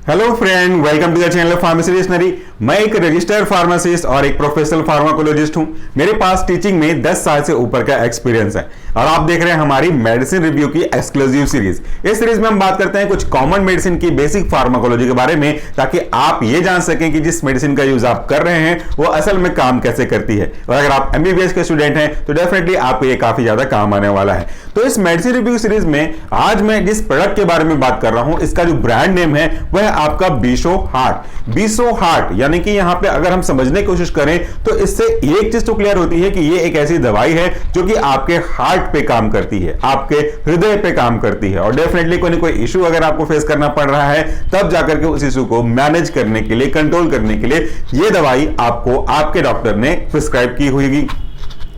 Hello friend, welcome to the channel pharmacy dictionary. मैं एक registered pharmacist और एक प्रोफेशनल फार्माकोलॉजिस्ट हूं। मेरे पास टीचिंग में 10 साल से ऊपर का एक्सपीरियंस है और आप देख रहे हैं हमारी मेडिसिन रिव्यू की एक्सक्लूसिव सीरीज। इस सीरीज में हम बात करते हैं कुछ कॉमन मेडिसिन की बेसिक फार्माकोलॉजी के बारे में, ताकि आप ये जान सकें कि जिस मेडिसिन का यूज आप कर रहे हैं वो असल में काम कैसे करती है। और अगर आप एमबीबीएस के स्टूडेंट हैं तो डेफिनेटली आपको ये काफी ज्यादा काम आने वाला है। तो इस मेडिसिन रिव्यू सीरीज में आज मैं जिस प्रोडक्ट के बारे में बात कर रहा हूं, इसका जो ब्रांड नेम है वह आपका बीसो हार्ट। बीसो हार्ट यानी कि यहां पे अगर हम समझने की कोशिश करें तो इससे एक चीज तो क्लियर होती है कि ये एक ऐसी दवाई है जो कि आपके हार्ट पे काम करती है, आपके हृदय पे काम करती है। और डेफिनेटली कोई ना कोई इशू अगर आपको फेस करना पड़ रहा है तब जाकर के उस इशू को मैनेज करने के लिए, कंट्रोल करने के लिए ये दवाई आपको आपके डॉक्टर ने प्रिस्क्राइब की होगी।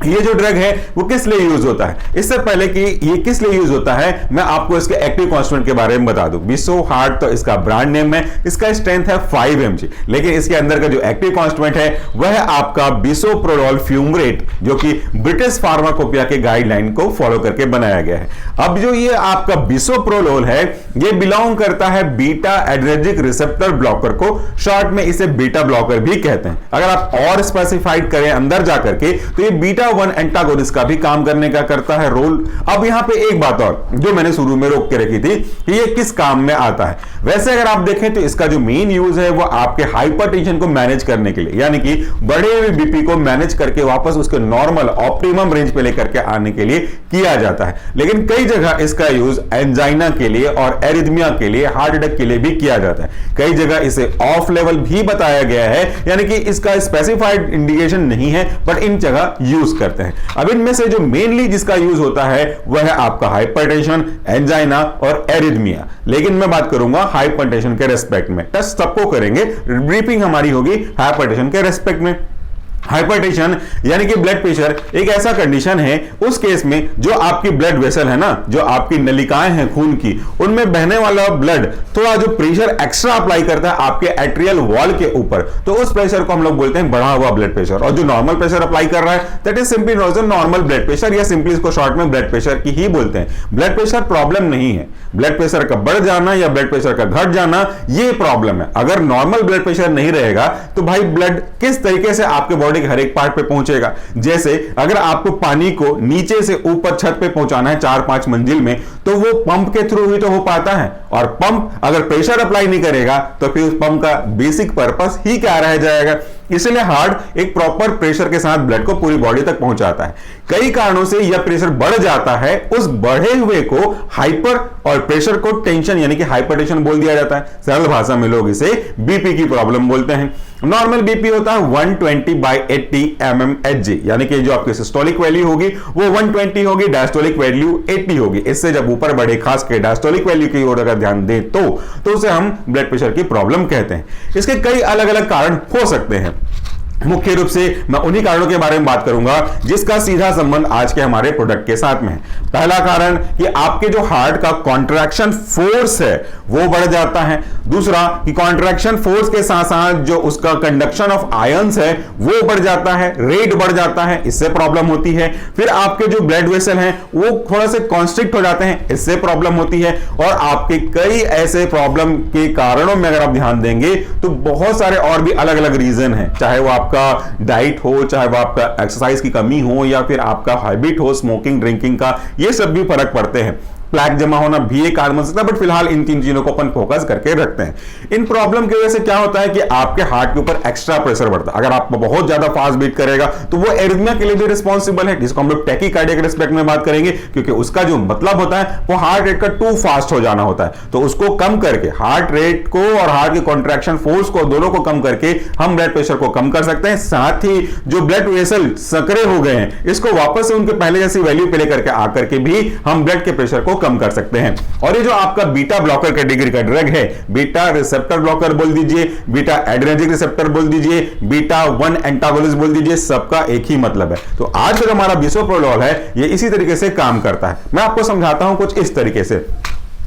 ये जो ड्रग है वो किस लिए यूज होता है, इससे पहले कि ये किस लिए यूज होता है मैं आपको इसके एक्टिव कॉन्स्टिट्यूएंट के बारे में बता दूं। बीसो हार्ट तो इसका ब्रांड नेम है, इसका स्ट्रेंथ है 5 mg, लेकिन इसके अंदर का जो एक्टिव कॉन्स्टिट्यूएंट है वह है आपका बिसोप्रोलोल फ्यूमरेट, जो कि ब्रिटिश फार्माकोपिया के गाइडलाइन को फॉलो करके बनाया गया है। अब जो ये आपका बिसोप्रोलोल है ये बिलोंग करता है बीटा एड्रेनर्जिक रिसेप्टर ब्लॉकर को, शॉर्ट में इसे बीटा ब्लॉकर भी कहते हैं। अगर आप और स्पेसिफाइड करें अंदर जाकर के तो ये बीटा 1 एंटागोनिस्ट का भी काम करने का करता है रोल। अब यहां पे एक बात और जो मैंने शुरू में रोक के रखी थी कि ये किस काम में आता है। वैसे अगर आप देखें तो इसका जो मेन यूज है वो आपके हाइपरटेंशन को मैनेज करने के लिए, यानी कि बढ़े हुए बीपी को मैनेज करके वापस उसके नॉर्मल ऑप्टिमम रेंज पे लेकर के आने के लिए किया जाता है। लेकिन कई जगह इसका यूज एंजाइना के लिए और एरिथमिया के लिए, हार्ट अटैक के लिए भी किया जाता है। कई जगह इसे ऑफ लेवल भी बताया गया है, यानी कि इसका स्पेसिफाइड इंडिकेशन नहीं है बट इन जगह यूज करते हैं। अब इनमें से जो मेनली जिसका यूज होता है वह है आपका हाइपरटेंशन, एंजाइना और एरिथमिया। लेकिन मैं बात करूंगा हाइपरटेंशन के रेस्पेक्ट में, टेस्ट सबको करेंगे, ब्रीफिंग हमारी होगी हाइपरटेंशन के रेस्पेक्ट में। हाइपरटेंशन यानी कि ब्लड प्रेशर एक ऐसा कंडीशन है उस केस में जो आपकी ब्लड वेसल है ना, जो आपकी नलिकाएं हैं खून की, उनमें बहने वाला ब्लड थोड़ा जो प्रेशर एक्स्ट्रा अप्लाई करता है आपके एट्रियल वॉल के ऊपर, तो उस प्रेशर को हम लोग बोलते हैं बढ़ा हुआ ब्लड प्रेशर। और जो नॉर्मल प्रेशर अप्लाई कर रहा है that is simply normal blood pressure, या सिंपली इसको शॉर्ट में ब्लड प्रेशर की ही बोलते हैं। ब्लड प्रेशर प्रॉब्लम नहीं है, ब्लड प्रेशर का बढ़ जाना या ब्लड प्रेशर का घट जाना ये प्रॉब्लम है। अगर नॉर्मल ब्लड प्रेशर नहीं रहेगा तो भाई ब्लड किस तरीके से आपके बॉडी हर एक पार्ट पे पहुंचेगा। जैसे अगर आपको पानी को नीचे से ऊपर छत पे पहुंचाना है 4-5 मंजिल में, तो वो पंप के थ्रू ही तो हो पाता है। और पंप अगर प्रेशर अप्लाई नहीं करेगा तो फिर उस पंप का बेसिक पर्पस ही क्या रह जाएगा। इसलिए हार्ट एक प्रॉपर प्रेशर के साथ ब्लड को पूरी बॉडी तक पहुंचाता है। कई कारणों से यह प्रेशर बढ़ जाता है, उस बढ़े हुए को हाइपर और प्रेशर को टेंशन यानी कि हाइपरटेंशन बोल दिया जाता है। सरल भाषा में लोग इसे बीपी की प्रॉब्लम बोलते हैं। नॉर्मल बीपी होता है 120/80 mmHg, यानी कि जो आपकी सिस्टोलिक वैल्यू होगी वो 120 होगी, डायस्टोलिक वैल्यू 80 होगी। इससे जब ऊपर बढ़े, खास के डायस्टोलिक वैल्यू की ओर अगर ध्यान दें तो उसे हम ब्लड प्रेशर की प्रॉब्लम कहते हैं। इसके कई अलग अलग कारण हो सकते हैं। मुख्य रूप से मैं उन्हीं कारणों के बारे में बात करूंगा जिसका सीधा संबंध आज के हमारे प्रोडक्ट के साथ में है। पहला कारण कि आपके जो हार्ट का कॉन्ट्रैक्शन फोर्स है वो बढ़ जाता है। दूसरा कि कॉन्ट्रैक्शन फोर्स के साथ साथ जो उसका कंडक्शन ऑफ आयंस है वो बढ़ जाता है, रेट बढ़ जाता है, इससे प्रॉब्लम होती है। फिर आपके जो ब्लड वेसल हैं वो थोड़ा से कॉन्स्ट्रिक्ट हो जाते हैं, इससे प्रॉब्लम होती है। और आपके कई ऐसे प्रॉब्लम के कारणों में अगर आप ध्यान देंगे तो बहुत सारे और भी अलग अलग रीजन है, चाहे वो आपका डाइट हो, चाहे वो आपका एक्सरसाइज की कमी हो, या फिर आपका हैबिट हो स्मोकिंग ड्रिंकिंग का, ये सब भी फर्क पड़ते हैं। प्लैक जमा होना भी एक कारण बन सकता है, बट फिलहाल इन 3 चीजों को अपन फोकस करके रखते हैं। इन प्रॉब्लम की वजह से क्या होता है कि आपके हार्ट के ऊपर एक्स्ट्रा प्रेशर बढ़ता है। अगर आप बहुत ज्यादा फास्ट बीट करेगा तो वो एरिथमिया के लिए भी रिस्पॉन्सिबल है, जिसको हम लोग टैकीकार्डिया के रिस्पेक्ट में बात करेंगे, क्योंकि उसका जो मतलब होता है वो हार्ट रेट का टू फास्ट हो जाना होता है। तो उसको कम करके, हार्ट रेट को और हार्ट के कॉन्ट्रैक्शन फोर्स को दोनों को कम करके हम ब्लड प्रेशर को कम कर सकते हैं। साथ ही जो ब्लड वेसल संकरे हो गए हैं इसको वापस से उनके पहले जैसी वैल्यू पे लेकर के आकर के भी हम ब्लड के प्रेशर को कम कर सकते हैं। और ये जो आपका बीटा ब्लॉकर कैटेगरी का ड्रग है, बीटा रिसेप्टर ब्लॉकर बोल दीजिए, बीटा एड्रेनर्जिक रिसेप्टर बोल दीजिए, बीटा 1 एंटागोनिस्ट बोल दीजिए, सबका एक ही मतलब है। तो आज जो हमारा बिसोप्रोलोल है ये इसी तरीके से काम करता है। मैं आपको समझाता हूं कुछ इस तरीके से।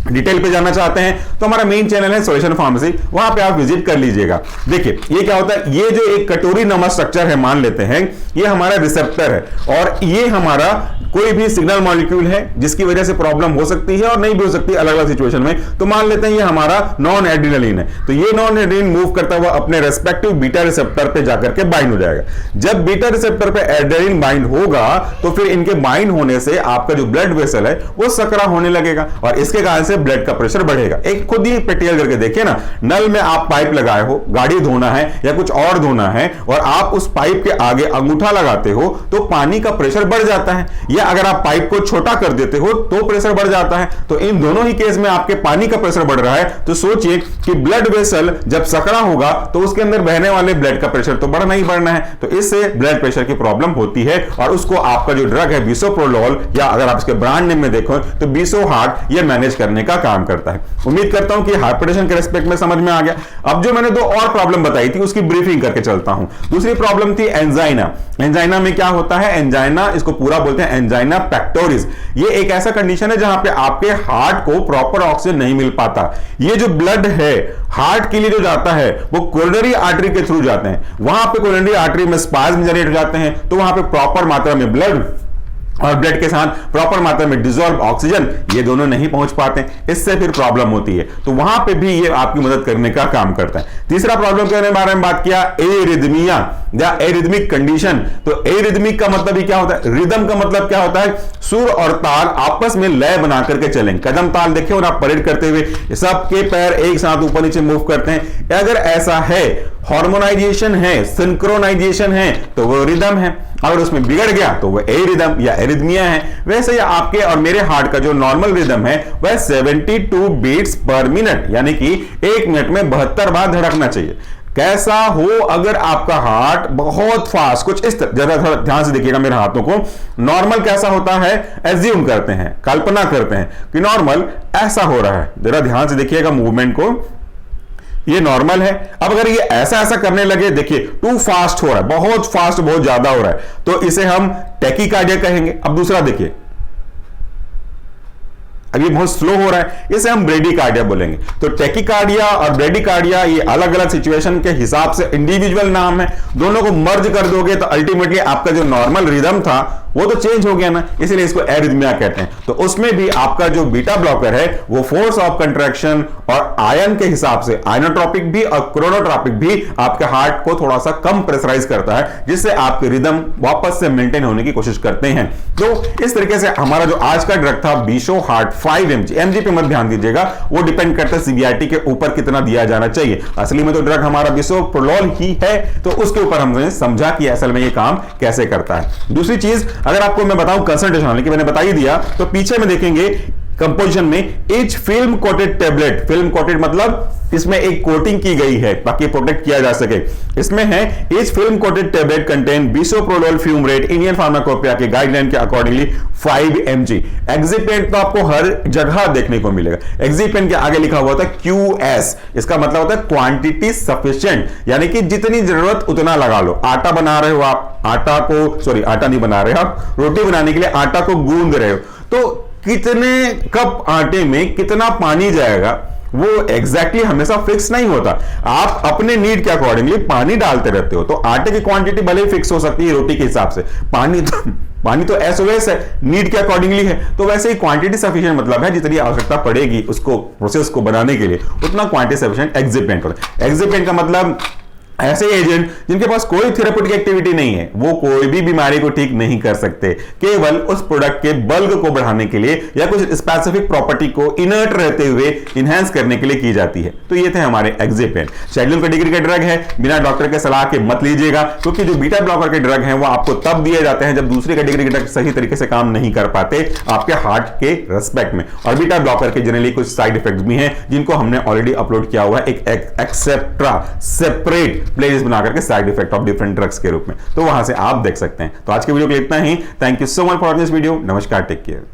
डिटेल पे जाना चाहते हैं तो हमारा मेन चैनल है सॉल्यूशन फार्मेसी, वहां पे आप विजिट कर लीजिएगा। देखिए ये क्या होता है, ये जो एक कटोरी नमा स्ट्रक्चर है मान लेते हैं, ये हमारा रिसेप्टर है और ये हमारा कोई भी सिग्नल मॉलिक्यूल है जिसकी वजह से प्रॉब्लम हो सकती है और नहीं भी हो सकती अलग अलग सिचुएशन में। तो मान लेते हैं ये हमारा नॉन एड्रेनलिन है, तो ये नॉन एड्रेनलिन मूव करता हुआ अपने रेस्पेक्टिव बीटा रिसेप्टर पे जाकर के बाइंड हो जाएगा। जब बीटा रिसेप्टर पे एड्रेनलिन बाइंड होगा तो फिर इनके बाइंड होने से आपका जो ब्लड वेसल है वो सकरा होने लगेगा और इसके कारण से ब्लड का प्रेशर बढ़ेगा। एक खुद ही प्रैक्टिकल करके देखिए ना, नल में आप पाइप लगाए हो, गाड़ी धोना है या कुछ और धोना है और आप उस पाइप के आगे अंगूठा लगाते हो तो पानी का प्रेशर बढ़ जाता है, या अगर आप पाइप को छोटा कर देते हो तो प्रेशर बढ़ जाता है। तो इन दोनों ही केस में आपके पानी का प्रेशर बढ़ रहा है, तो सोचिए कि ब्लड वेसल जब सकरा होगा तो उसके अंदर बहने वाले ब्लड का प्रेशर तो बढ़ना ही बढ़ना है, तो इससे ब्लड प्रेशर की प्रॉब्लम होती है और उसको आपका जो ड्रग है बिसोप्रोलोल, या अगर आप इसके ब्रांड नेम में देखो तो बिसो हार्ट, ये मैनेज करने का काम करता है। उम्मीद करता हूं कि हाइपरटेंशन के रेस्पेक्ट में समझ में आ गया। अब जो मैंने दो और प्रॉब्लम बताई थी उसकी ब्रीफिंग करके चलता हूं। दूसरी प्रॉब्लम थी एंजाइना। एंजाइना में क्या होता है, एंजाइना इसको पूरा बोलते हैं एंजाइना पेक्टोरिस। ये एक ऐसा कंडीशन है जहां पे आपके हार्ट को प्रॉपर ऑक्सीजन नहीं मिल पाता। ये जो ब्लड है हार्ट के लिए जो जाता है वो कोरोनरी आर्टरी के थ्रू जाते हैं, वहां पे कोरोनरी आर्टरी में स्पाज्म जनरेट हो जाते हैं, तो वहां पे प्रॉपर मात्रा में ब्लड और ब्लड के साथ प्रॉपर मात्रा में डिसॉल्व ऑक्सीजन ये दोनों नहीं पहुंच पाते, इससे फिर प्रॉब्लम होती है। तो वहां पे भी ये आपकी मदद करने का काम करता है। तीसरा प्रॉब्लम के बारे में बात किया, एरिदमिया या एरिदमिक कंडीशन। तो एरिदमिक का मतलब ही क्या होता है, रिदम का मतलब क्या होता है, सुर और ताल आपस में लय बना करके चलें। कदम ताल देखिए और आप परेड करते हुए सबके पैर एक साथ ऊपर नीचे मूव करते हैं, अगर ऐसा है, हार्मोनाइजेशन है, सिंक्रोनाइजेशन है तो वो रिदम है, अगर उसमें बिगड़ गया तो वो एरिदम या एरिदमिया है। वैसे ही आपके और मेरे हार्ट का जो नॉर्मल रिदम है वह 72 बीट्स पर मिनट, यानी कि 1 मिनट में 72 बार धड़कना चाहिए। कैसा हो अगर आपका हार्ट बहुत फास्ट, कुछ इस तरह, जरा थोड़ा ध्यान से देखिएगा मेरे हाथों को, नॉर्मल कैसा होता है, एज्यूम करते हैं, कल्पना करते हैं कि नॉर्मल ऐसा हो रहा है, जरा ध्यान से देखिएगा मूवमेंट को, ये नॉर्मल है। अब अगर ये ऐसा ऐसा करने लगे, देखिए टू फास्ट हो रहा है, बहुत फास्ट, बहुत ज्यादा हो रहा है, तो इसे हम टैकीकार्डिया कहेंगे। अब दूसरा देखिए, अब ये बहुत स्लो हो रहा है, इसे हम ब्रेडिकार्डिया बोलेंगे। तो टैकीकार्डिया और ब्रेडिकार्डिया ये अलग अलग सिचुएशन के हिसाब से इंडिविजुअल नाम है, दोनों को मर्ज कर दोगे तो अल्टीमेटली आपका जो नॉर्मल रिदम था वो तो चेंज हो गया ना, इसलिए इसको एरिथमिया कहते हैं। तो उसमें भी आपका जो बीटा ब्लॉकर है वो फोर्स ऑफ कंट्रैक्शन और आयन के हिसाब से, आयनोट्रॉपिक भी और क्रोनोट्रॉपिक भी, आपके हार्ट को थोड़ा सा कम प्रेशराइज करता है, जिससे आपके रिदम वापस से मेंटेन होने की कोशिश करते हैं। तो इस तरीके से हमारा जो आज का ड्रग था बिसो हार्ट 5 mg, एमजी पे मत ध्यान दीजिएगा, वो डिपेंड करता है सीबीआईटी के ऊपर कितना दिया जाना चाहिए। असली में तो ड्रग हमारा बिसोप्रोलोल ही है, तो उसके ऊपर हमने समझा कि असल में ये काम कैसे करता है। दूसरी चीज अगर आपको मैं बताऊं कंसंट्रेशन, हालांकि मैंने बता ही दिया, तो पीछे में देखेंगे कंपोजिशन में each film coated tablet, film coated मतलब इसमें एक कोटिंग की गई है ताकि प्रोटेक्ट किया जा सके, इसमें है each film coated tablet contain bisoprolol fumarate Indian pharmacopoeia के गाइडलाइन के अकॉर्डिंगली 5 mg। एक्सिपेंट तो आपको हर जगह देखने को मिलेगा, एक्सिपेंट के आगे लिखा हुआ था QS, इसका मतलब होता है क्वांटिटी सफिशिएंट, यानी कि जितनी जरूरत उतना लगा लो। आटा बना रहे हो आप, आटा को, सॉरी आटा नहीं बना रहे आप, रोटी बनाने के लिए आटा को गूंद रहे हो, तो कितने कप आटे में कितना पानी जाएगा वो एग्जैक्टली हमेशा फिक्स नहीं होता। आप अपने नीड के अकॉर्डिंगली पानी डालते रहते हो, तो आटे की क्वांटिटी भले ही फिक्स हो सकती है रोटी के हिसाब से, पानी तो एसओएस है, नीड के अकॉर्डिंगली है, तो वैसे ही क्वांटिटी सफिशिएंट मतलब है जितनी आवश्यकता पड़ेगी उसको प्रोसेस को बनाने के लिए उतना क्वांटिटी सफिशिएंट एक्सिपेंट होता है। एक्सिपेंट का मतलब ऐसे एजेंट जिनके पास कोई थेरेप्यूटिक एक्टिविटी नहीं है, वो कोई भी बीमारी को ठीक नहीं कर सकते, केवल उस प्रोडक्ट के बल्क को बढ़ाने के लिए या कुछ स्पेसिफिक प्रॉपर्टी को इनर्ट रहते हुए इनहेंस करने के लिए की जाती है। तो ये थे हमारे एक्सिपेंट। शेड्यूल कैटेगरी के ड्रग है, बिना डॉक्टर के सलाह के मत लीजिएगा, क्योंकि जो बीटा ब्लॉकर के ड्रग हैं वो आपको तब दिए जाते हैं जब दूसरी कैटेगरी के ड्रग सही तरीके से काम नहीं कर पाते आपके हार्ट के रेस्पेक्ट में। और बीटा ब्लॉकर के जनरली कुछ साइड इफेक्ट्स भी हैं जिनको हमने ऑलरेडी अपलोड किया हुआ है एक एक्सेट्रा सेपरेट प्लेलिस्ट बना करके side effect of different drugs के रूप में, तो वहां से आप देख सकते हैं। तो आज के वीडियो के लिए इतना ही। Thank you so much for this video. नमस्कार, टेक केयर।